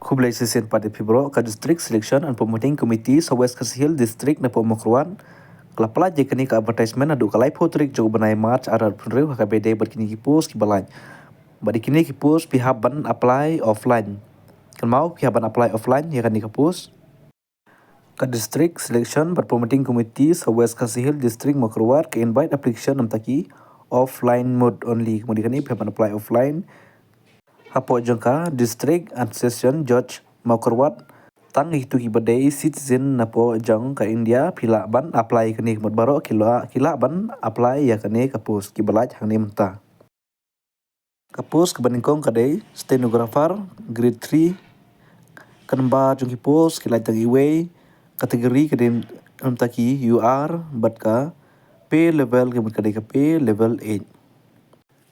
Kublai Sesen pada Fibro ka District Selection and Promoting Committee sa West Kasihil District na Pomokruan kelapala je kini ka advertisement adu kalai potrik jo banai March arar punreu ka bede berkini ki post ki balai badi kini ki post pihak ban apply offline kan mau pihak ban apply offline ya kan ni ka post ka District Selection and Promoting Committee sa West Kasihil District Mokruan ke invite application nam taki offline mode only kemudian ni pihak ban apply offline Hapo jangka district and session judge Maukerwat tang itu ki badai citizen napo jang ka India pila ban apply kini mod baro kila ban apply ya kini kapus ki balaj hang ni menta kapus ke baningkong kadai stenographer grade 3 kanba jung ki post kila tang iwe kategori kadai menta ki UR bat ka pay level ke kadai ka pay level 8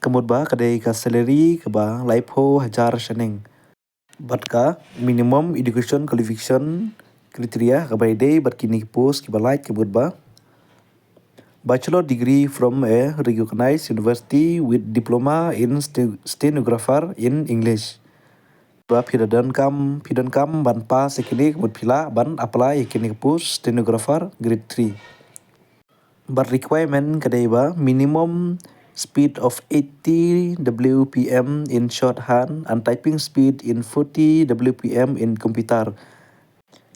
Kemud ba kadai ka salary ke ba laipo hajar sheneng. Bat ka minimum education qualification kriteria ka bai day bat kini post ki balai kemud ba. Bachelor degree from a recognized university with diploma in stenographer in English. Ba pidan kam ban pa sekini kemud pila ban apply kini post stenographer grade 3. But requirement kadai ba minimum speed of 80 WPM in shorthand and typing speed in 40 WPM in computer.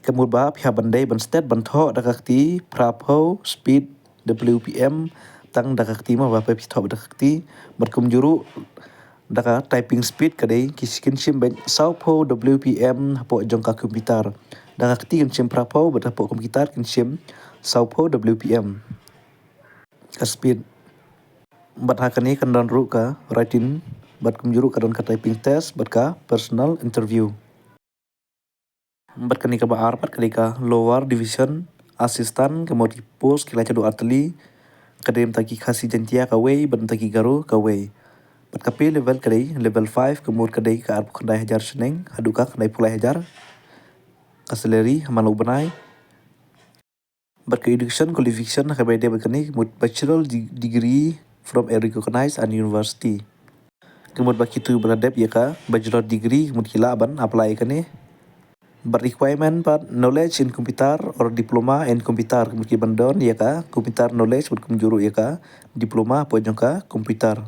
Kemudian ba pihak bandai ban state ban tho dakakti prapo speed WPM tang dakakti ma ba pihak tho dakakti berkum juru daka typing speed kadai kiskin sim ban saupo WPM hapo jongka computer. Dakakti kan sim prapo berhapo computer kan sim saupo WPM. Ka speed bat hakani kandan ru ka writing bat kumjuru kadon ka typing test bat ka personal interview bat kani ka baar bat kani ka lower division assistant ke modi post kila chadu artli kadem taki khasi jantia ka way bat taki garu ka way bat ka pay level kadai level 5 ke mod kadai ka arp khandai hajar seneng haduka khandai pulai hajar ka salary hamalu banai bat ka education qualification ka bai de bat kani bachelor degree from a recognized and university. Kemudian bagi tu beradab ya ka bachelor degree kemudian kila ban apply kani. But requirement but knowledge in computer or diploma in computer kemudian bandon ya ka computer knowledge kemudian juru ya ka diploma po jong ka computer.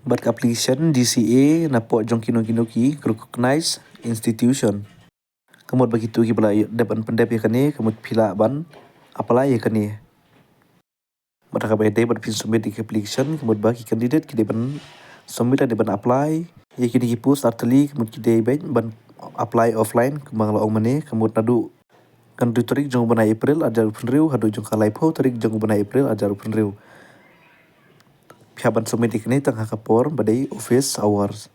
But application DCA na po jong kino ki recognized institution. Kemudian bagi tu ki bala depan pendep ya kani kemudian pila ban apply ya kani. Mata bai day bat pin submit the application kemudian bagi candidate ki ban submit dan ban apply ya kini ki post artli kemudian ki day ban apply offline kembang la mane kemudian nadu kan du tarik jong bana April ajar punriu hadu jong kalai pho tarik jong bana April ajar punriu pihak ban submit ikni tang hakapor badai office hours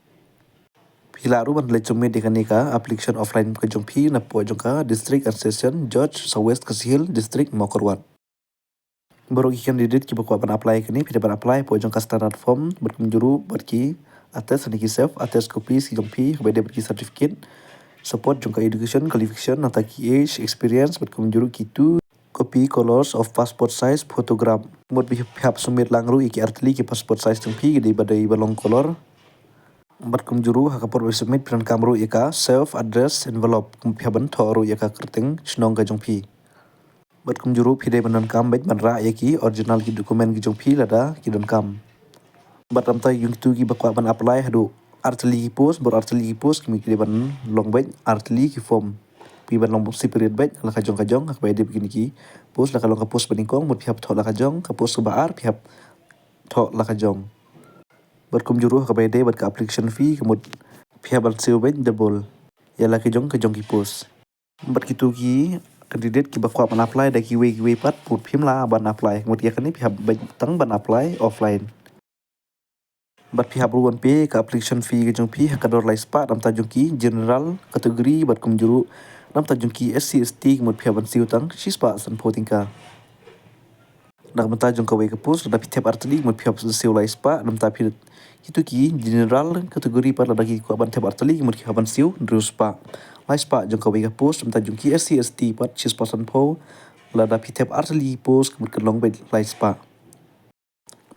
Pilaru ban le submit ikani ka application offline ka jong phi na po jong ka district and session judge sa West Kasihil district Mokorwan baru ki candidate ki bakwa ban apply kini pide ban apply po jong ka standard form berkunjuru berki atas ni ki self atas copy si jong pi bede berki certificate support jong ka education qualification nata ki age experience berkunjuru ki tu copy colors of passport size photograph mod bi phap sumit langru iki artli ki passport size jong pi gede badai balong color berkunjuru hakapor submit pran kamru ika self address envelope kumpiaban thoru ika kerting snong ka jong pi bat kum juru pide banan kam bet ban ra yaki original ki dokumen ki jong phi lada ki don kam bat am tai yung tu ki bakwa ban apply hadu artli ki post bor artli ki post ki ban long bet artli ki form pi ban long si period bet la ka jong ak bai de begini ki post la ka long ka post baningkong mut phiap tho la ka jong ka post ba ar phiap tho la ka jong bat kum juru ka bai de bat ka application fee kemut phiap ban siu bet double ya la ki post bat ki tu ki candidate ki bakwa ban apply da ki we pat put phim la ban apply kemudian kan ni pihak tang ban apply offline bat pihak ruan pe ka application fee ke jong pi hakador lai spa dam ta jong ki general kategori bat kum juru dam ta jong ki SC ST kemudian pihak ban siu tang sispa san voting ka nak mata jong ka we ke post da pitep artli kemudian pihak siu lai spa dam ta pi itu ki general kategori par la dagi ko ban tep artli kemudian ban siu druspa lai spa jong ka we ke post dam ta jong ki SC ST pat sispa san pho la da pitep artli post kemudian long bet lai spa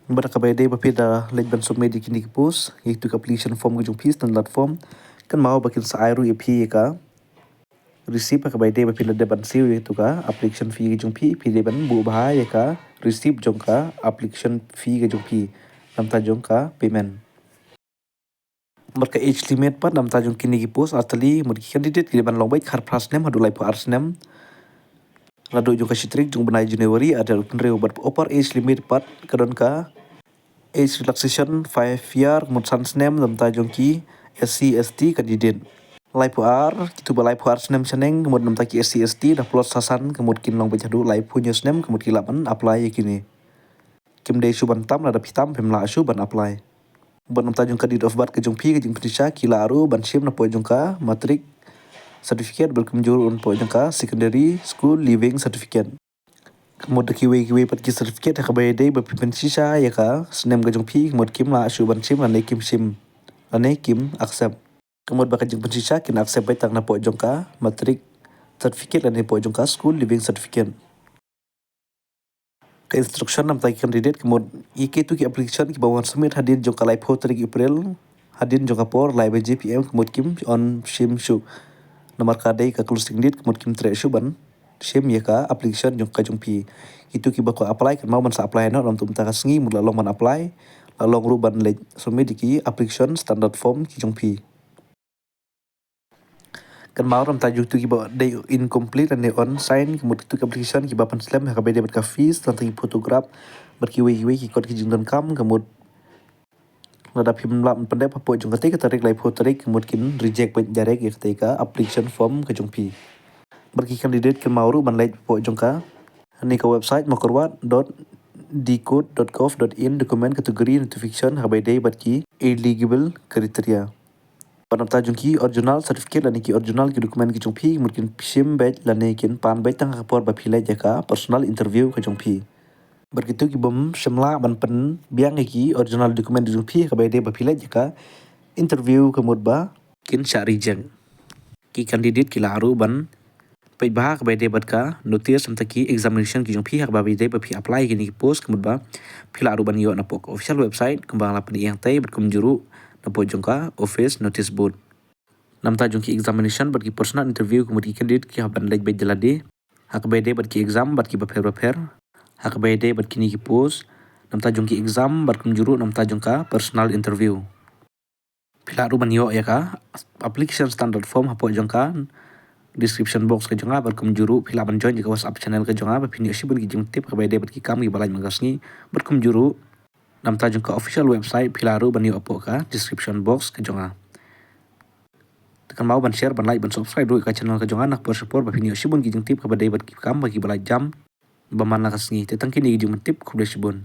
Bada ka bai day bapeda late ban submit di kini post yaitu application form ke jong pi standard form kan mau bakin sa ru EP ka receive ka bai de ba pin de ban siu tu ka application fee jong pi de ban bu ba ya ka receive jong ka application fee jong pi nam ta jong ka payment marka age limit pat nam ta jong kini ki post atali mur candidate ki ban long bai khar pras nem hadu lai po ars nem ladu jong ka sitrik jong banai January ada reu bat upper age limit pat kadon ka age relaxation 5 year mut sans nem nam ta jong ki SC ST candidate lai po ar kitu ba lai po ar nem seneng kemud nam ta ki SC ST dah plot sasan kemud kin long bai hadu lai po nyos nem kemud ki laban apply kini kim de suban tam la da pitam pemla su ban apply ban nam ta jong ka date of birth ke jong pi ke jong Indonesia kila aru ban sim na po jong ka matric certificate berkemjur un po jong ka secondary school living certificate kemud kiwe pat ki certificate ka bai de ba pipen sisa ya ka senem ke jong pi kemud kim la su ban sim la ne kim sim ane kim accept kemud ba ka jong sisa kin accept bai tang na po jong ka matric certificate la ne po jong ka school living certificate ke instruction nam tai candidate kemud iki tu ki application ki bawan submit hadin jong kalai pho tarik April hadin jong kapor lai ba JPM kemud kim on sim su nomor ka dei ka closing date kemud kim tre su ban sim ya ka application jong ka jong pi itu ki ba ko apply kan mau ban sa apply no ram tum ta ka sngi mud la long ban apply la long ru ban le submit ki application standard form ki jong pi kan mau ram ta juk tu ki ba day incomplete and on sign kemud tu application ki ba pan slam ka be de ka fees tan ki photograph ber ki we ki kot ki jingdan kam kemud lada phim lam pandai pa po jong ka te ka tarik lai pho tarik kemud kin reject ba direct ki te ka application form ka jong pi ber ki candidate kan mau ru ban lai po jong ka ni ka website mokorwat.decode.gov.in document kategori notification ka be de bat ki eligible criteria Panam ta jong ki original certificate lani ki original ki dokumen ki jong pi mungkin sim bet lani kin pan bet tang kapor ba philai jaka personal interview ka jong pi berkitu ki bom semla ban pen biang ki original dokumen jong pi ka bai de ba philai jaka interview ka mud ba kin syari jeng ki candidate ki laru ban pai ba ka bai de bat ka notice samta ki examination ki jong pi ka bai de ba phi apply ki ni post ka mud ba philaru ban yo na pok official website kembang la pen yang tai bat kum juru na po jong ka office notice board nam ta jong ki examination bat ki personal interview kemud ki candidate ki haban lej bai jalade hak bai de bat ki exam bat ki ba pher hak bai de bat ki ni ki post nam ta jong ki exam bat kum juru nam ta jong ka personal interview philaru ban yo ya ka application standard form hapo jong ka description box ka jonga bat kum juru phila ban join ka WhatsApp channel ka jonga ba phini shi bun ki jong tip ka bai de bat ki kam ki balai magasni bat kum juru nam ta jong ka official website philaru ban yo apo ka description box ka jonga tekan mau ban share ban like ban subscribe do ka channel ka jonga nak por support ba phini shi bun ki jong tip ka bai de bat ki kam ba ki balai jam ba man la kasni te tang ki ni jong tip khu de shi bun